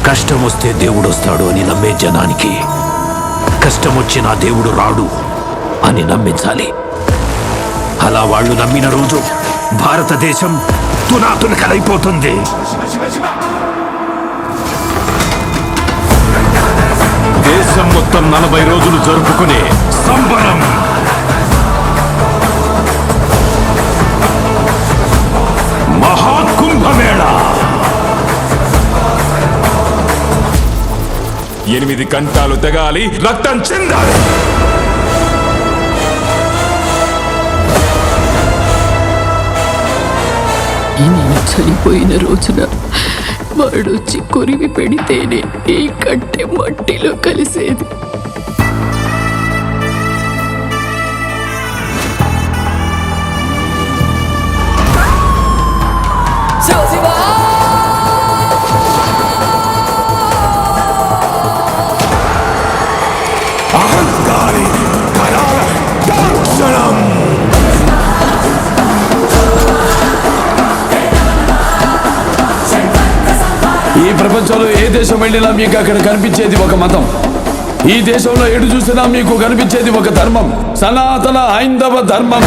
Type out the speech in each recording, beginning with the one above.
కష్టం వస్తే దేవుడు వస్తాడు అని నమ్మే జనానికి కష్టం వచ్చినా దేవుడు రాడు అని నమ్మించాలి. అలా వాళ్ళు నమ్మిన రోజు భారతదేశం తునాతునకలైపోతుంది. దేశం మొత్తం 40 రోజులు జరుపుకునే సంబరం, మహాకుంభమేళ. 8 గంటలు తెగాలి, రక్తం చెందాలి. నేను చనిపోయిన రోజున వాడొచ్చి కొరివి పెడితేనే ఈ కట్టె మట్టిలో కలిసేది. అహంకారి కరాల దర్శనం. ఈ ప్రపంచంలో ఏ దేశం వెళ్ళినా మీకు అక్కడ కనిపించేది ఒక మతం. ఈ దేశంలో ఎటు చూసినా మీకు కనిపించేది ఒక ధర్మం, సనాతన హైందవ ధర్మం.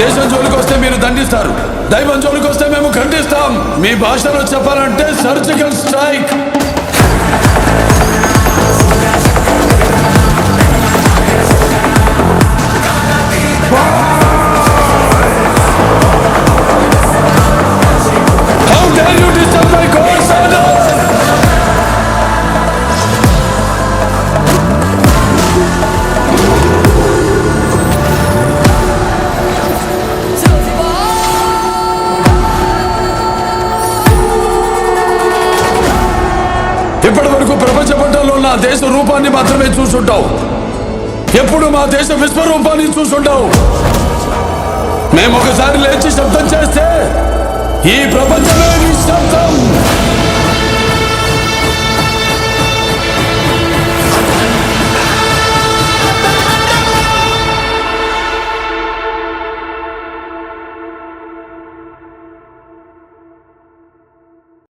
దేశం జోలికి వస్తే మీరు దండిస్తారు, దైవం జోలికి వస్తే మేము ఖండిస్తాం. మీ భాషలో చెప్పాలంటే surgical strike. How dare you disturb my course order? ఇప్పటి వరకు ప్రపంచ పటంలో ఉన్న దేశ రూపాన్ని మాత్రమే చూసుంటావు. ఎప్పుడు మా దేశ విశ్వరూపాన్ని చూసుంటావు. మేము ఒకసారి లేచి శబ్దం చేస్తే ఈ ప్రపంచమే నిశ్శబ్దం.